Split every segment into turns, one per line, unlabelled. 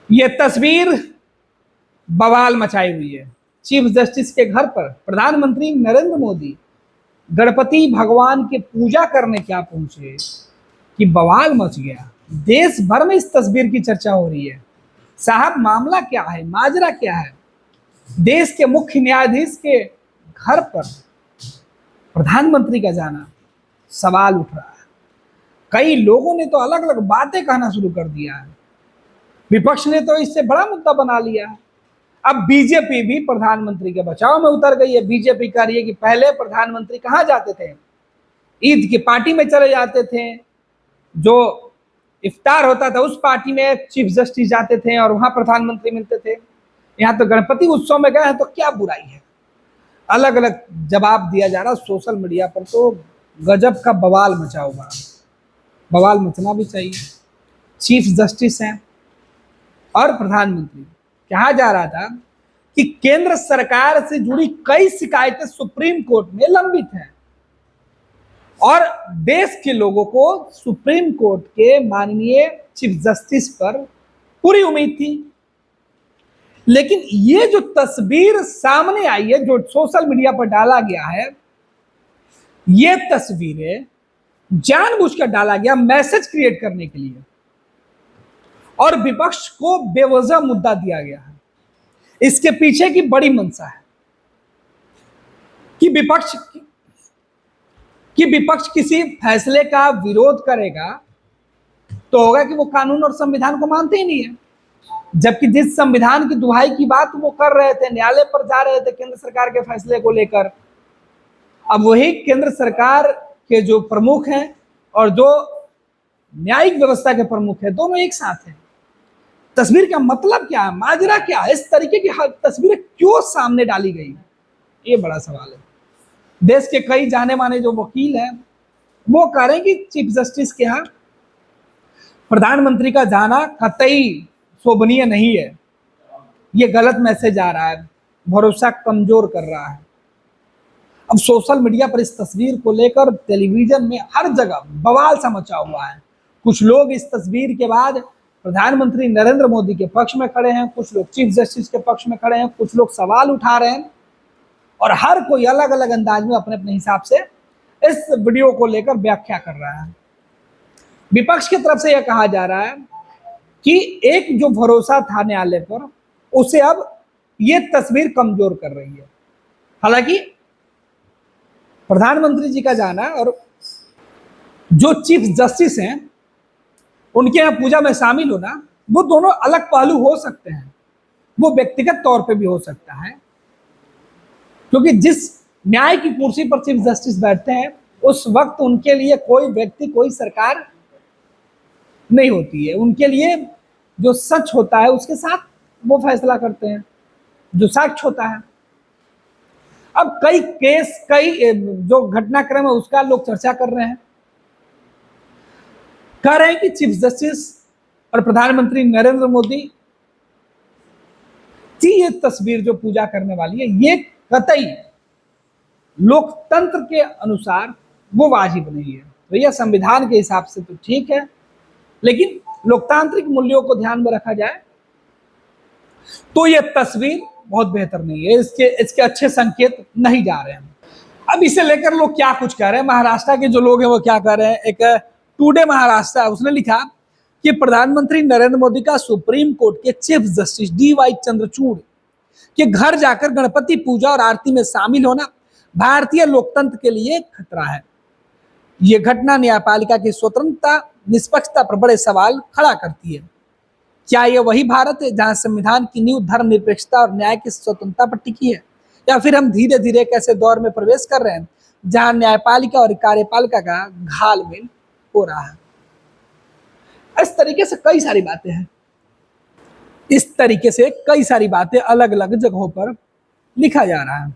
ये तस्वीर बवाल मचाई हुई है। चीफ जस्टिस के घर पर प्रधानमंत्री नरेंद्र मोदी गणपति भगवान की पूजा करने क्या पहुंचे कि बवाल मच गया। देश भर में इस तस्वीर की चर्चा हो रही है। साहब, मामला क्या है, माजरा क्या है? देश के मुख्य न्यायाधीश के घर पर प्रधानमंत्री का जाना सवाल उठ रहा है। कई लोगों ने तो अलग अलग बातें कहना शुरू कर दिया है। विपक्ष ने तो इससे बड़ा मुद्दा बना लिया है। अब बीजेपी भी प्रधानमंत्री के बचाव में उतर गई है। बीजेपी कह रही है कि पहले प्रधानमंत्री कहां जाते थे? ईद की पार्टी में चले जाते थे, जो इफ्तार होता था उस पार्टी में चीफ जस्टिस जाते थे और वहां प्रधानमंत्री मिलते थे। यहाँ तो गणपति उत्सव में गए हैं तो क्या बुराई है? अलग अलग जवाब दिया जा रहा। सोशल मीडिया पर तो गजब का बवाल मचा हुआ। बवाल मचना भी चाहिए। चीफ जस्टिस हैं और प्रधानमंत्री। कहा जा रहा था कि केंद्र सरकार से जुड़ी कई शिकायतें सुप्रीम कोर्ट में लंबित हैं और देश के लोगों को सुप्रीम कोर्ट के माननीय चीफ जस्टिस पर पूरी उम्मीद थी। लेकिन ये जो तस्वीर सामने आई है, जो सोशल मीडिया पर डाला गया है, ये तस्वीरें जानबूझकर डाला गया मैसेज क्रिएट करने के लिए और विपक्ष को बेवजह मुद्दा दिया गया है। इसके पीछे की बड़ी मंशा है कि विपक्ष किसी फैसले का विरोध करेगा तो होगा कि वो कानून और संविधान को मानते ही नहीं है। जबकि जिस संविधान की दुहाई की बात वो कर रहे थे, न्यायालय पर जा रहे थे केंद्र सरकार के फैसले को लेकर, अब वही केंद्र सरकार के जो प्रमुख हैं और जो न्यायिक व्यवस्था के प्रमुख हैं, दोनों एक साथ हैं। तस्वीर का मतलब क्या है, माजरा क्या है? इस तरीके की तस्वीरें क्यों सामने डाली गई, ये बड़ा सवाल है। देश के कई जाने माने जो वकील हैं वो कह रहे हैं कि चीफ जस्टिस के यहाँ प्रधानमंत्री का जाना कतई शोभनीय नहीं है। ये गलत मैसेज आ रहा है, भरोसा कमजोर कर रहा है। अब सोशल मीडिया पर इस तस्वीर को लेकर टेलीविजन में हर जगह बवाल सा मचा हुआ है। कुछ लोग इस तस्वीर के बाद प्रधानमंत्री नरेंद्र मोदी के पक्ष में खड़े हैं, कुछ लोग चीफ जस्टिस के पक्ष में खड़े हैं, कुछ लोग सवाल उठा रहे हैं और हर कोई अलग अलग अंदाज में अपने अपने हिसाब से इस वीडियो को लेकर व्याख्या कर रहा है। विपक्ष की तरफ से यह कहा जा रहा है कि एक जो भरोसा था न्यायालय पर, उसे अब ये तस्वीर कमजोर कर रही है। हालांकि प्रधानमंत्री जी का जाना और जो चीफ जस्टिस हैं उनके यहाँ पूजा में शामिल होना, वो दोनों अलग पहलू हो सकते हैं। वो व्यक्तिगत तौर पे भी हो सकता है, क्योंकि जिस न्याय की कुर्सी पर चीफ जस्टिस बैठते हैं उस वक्त उनके लिए कोई व्यक्ति, कोई सरकार नहीं होती है। उनके लिए जो सच होता है उसके साथ वो फैसला करते हैं, जो साक्ष्य होता है। अब कई केस, कई जो घटनाक्रम है उसका लोग चर्चा कर रहे हैं, कह रहे हैं कि चीफ जस्टिस और प्रधानमंत्री नरेंद्र मोदी की ये तस्वीर जो पूजा करने वाली है, ये कतई लोकतंत्र के अनुसार वो वाजिब नहीं है। तो यह संविधान के हिसाब से तो ठीक है, लेकिन लोकतांत्रिक मूल्यों को ध्यान में रखा जाए तो यह तस्वीर बहुत बेहतर नहीं है। इसके अच्छे संकेत नहीं जा रहे हैं। अब इसे लेकर लोग क्या कुछ कह रहे हैं। महाराष्ट्र के जो लोग हैं वो क्या कह रहे हैं, एक टुडे महाराष्ट्र उसने लिखा कि प्रधानमंत्री नरेंद्र मोदी का सुप्रीम कोर्ट के चीफ जस्टिस DY चंद्रचूड़ के घर जाकर गणपति पूजा और आरती में शामिल होना भारतीय लोकतंत्र के लिए खतरा है। यह घटना न्यायपालिका की स्वतंत्रता, निष्पक्षता पर बड़े सवाल खड़ा करती है। क्या यह वही भारत है जहां संविधान की नींव धर्मनिरपेक्षता और न्याय की स्वतंत्रता पर टिकी है, या फिर हम धीरे धीरे एक ऐसे दौर में प्रवेश कर रहे हैं जहां न्यायपालिका और कार्यपालिका का घालमेल हो रहा है? इस तरीके से कई सारी बातें हैं। इस तरीके से कई सारी बातें अलग अलग जगहों पर लिखा जा रहा है।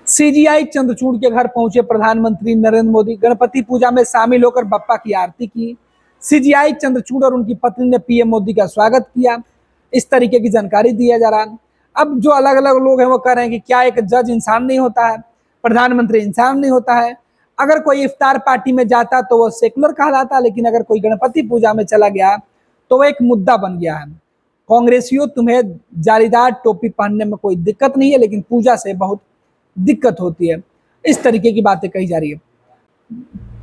CGI चंद्रचूड़ के घर पहुंचे प्रधानमंत्री नरेंद्र मोदी, गणपति पूजा में शामिल होकर बप्पा की आरती की। CGI चंद्रचूड़ और उनकी पत्नी ने PM मोदी का स्वागत किया। इस तरीके की जानकारी दिया जा रहा है। अब जो अलग अलग लोग हैं वो कह रहे हैं कि क्या एक जज इंसान नहीं होता है, प्रधानमंत्री इंसान नहीं होता है? अगर कोई इफ्तार पार्टी में जाता तो वो सेकुलर कहलाता, लेकिन अगर कोई गणपति पूजा में चला गया तो वो एक मुद्दा बन गया है। कांग्रेसियों, तुम्हें जालीदार टोपी पहनने में कोई दिक्कत नहीं है, लेकिन पूजा से बहुत दिक्कत होती है। इस तरीके की बातें कही जा रही है।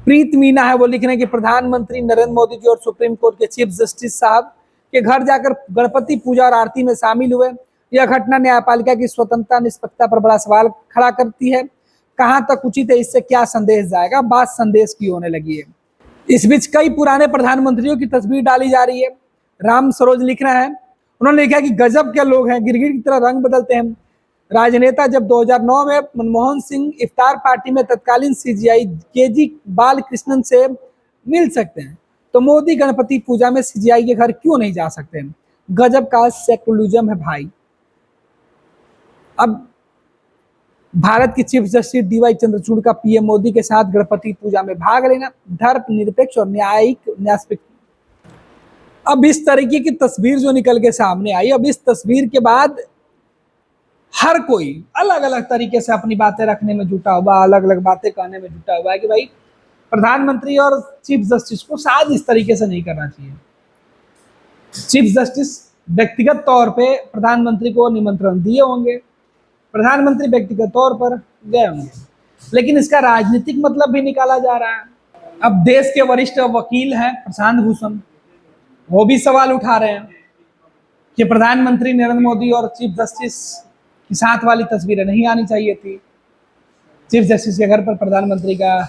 प्रीत मीना है, वो लिख रहे हैं कि प्रधानमंत्री नरेंद्र मोदी जी और सुप्रीम कोर्ट के चीफ जस्टिस साहब के घर जाकर गणपति पूजा और आरती में शामिल हुए। यह घटना न्यायपालिका की स्वतंत्रता निष्पक्षता पर बड़ा सवाल खड़ा करती है। कहां तक उचित है, इससे क्या संदेश जाएगा? बात संदेश की होने लगी है। इस बीच कई पुराने प्रधानमंत्रियों की तस्वीर डाली जा रही है। राम सरोज लिख रहे हैं, उन्होंने लिखा कि गजब के लोग हैं, गिरगिट की तरह रंग बदलते हैं। राजनेता जब 2009 में मनमोहन सिंह इफ्तार पार्टी में तत्कालीन सीजीआई केजी बालकृष्णन से मिल सकते हैं, तो मोदी गणपति पूजा में सीजीआई के घर क्यों नहीं जा सकते? गजब का सेकुलरिज्म है भाई। अब भारत के चीफ जस्टिस डीवाई चंद्रचूड़ का पीएम मोदी के साथ गणपति पूजा में भाग लेना धर्मनिरपेक्ष और न्यायिक। अब इस तरीके की तस्वीर जो निकल के सामने आई, अब इस तस्वीर के बाद हर कोई अलग अलग तरीके से अपनी बातें रखने में जुटा हुआ, अलग अलग बातें कहने में जुटा हुआ है कि भाई प्रधानमंत्री और चीफ जस्टिस को शायद इस तरीके से नहीं करना चाहिए। चीफ जस्टिस व्यक्तिगत तौर पे प्रधानमंत्री को निमंत्रण दिए होंगे, प्रधानमंत्री व्यक्तिगत तौर पर गए होंगे, लेकिन इसका राजनीतिक मतलब भी निकाला जा रहा है। अब देश के वरिष्ठ वकील हैं प्रशांत भूषण, वो भी सवाल उठा रहे हैं कि प्रधानमंत्री नरेंद्र मोदी और चीफ जस्टिस की साथ वाली तस्वीरें नहीं आनी चाहिए थी। चीफ जस्टिस के घर पर प्रधानमंत्री का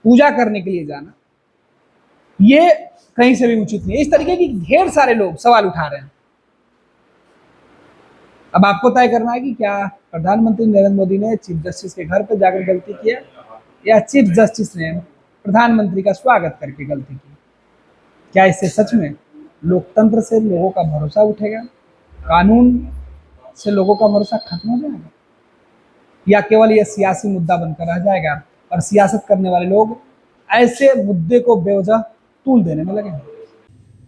पूजा करने के लिए जाना ये कहीं से भी उचित नहीं है। इस तरीके की ढेर सारे लोग सवाल उठा रहे हैं। अब आपको तय करना है कि क्या प्रधानमंत्री नरेंद्र मोदी ने चीफ जस्टिस के घर पर जाकर गलती किया, या चीफ जस्टिस ने प्रधानमंत्री का स्वागत करके गलती की। क्या इससे सच में लोकतंत्र से लोगों का भरोसा उठेगा, कानून से लोगों का भरोसा खत्म हो जाएगा, या केवल यह सियासी मुद्दा बनकर रह जाएगा और सियासत करने वाले लोग ऐसे मुद्दे को बेवजह तूल देने में लगे?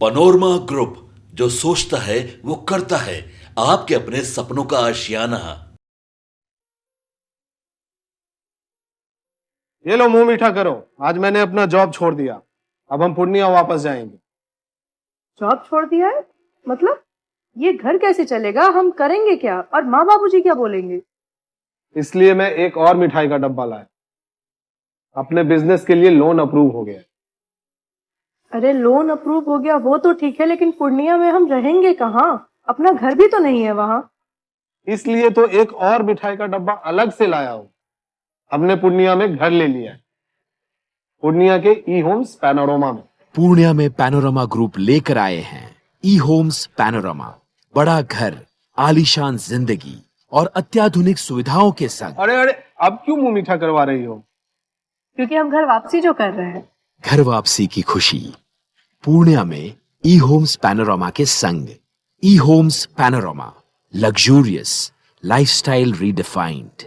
पैनोरमा ग्रुप, जो सोचता है वो करता है। आपके अपने सपनों का आशियाना।
ये लो मुंह मीठा करो, आज मैंने अपना जॉब छोड़ दिया, अब हम पूर्णिया वापस जाएंगे।
जॉब छोड़ दिया है? मतलब ये घर कैसे चलेगा? हम करेंगे क्या? और माँ बाबूजी क्या बोलेंगे?
इसलिए मैं एक और मिठाई का डब्बा लाया। अपने बिजनेस के लिए लोन अप्रूव हो गया।
अरे लोन अप्रूव हो गया वो तो ठीक है, लेकिन पूर्णिया में हम रहेंगे कहाँ? अपना घर भी तो नहीं है वहां।
इसलिए तो एक और मिठाई का डब्बा अलग से लाया हूं। हमने पूर्णिया में घर ले लिया है, पूर्णिया के ई होम्स पैनोरमा में।
पूर्णिया में पैनोरमा ग्रुप लेकर आए हैं ई होम्स पैनोरमा। बड़ा घर, आलीशान जिंदगी और अत्याधुनिक सुविधाओं के संग।
अरे अरे, अब क्यों मुंह मीठा करवा रही हो?
क्योंकि हम घर वापसी जो कर रहे हैं।
घर वापसी की खुशी पूर्णिया में ई होम्स पैनोरमा के संग। E Homes Panorama, luxurious lifestyle redefined.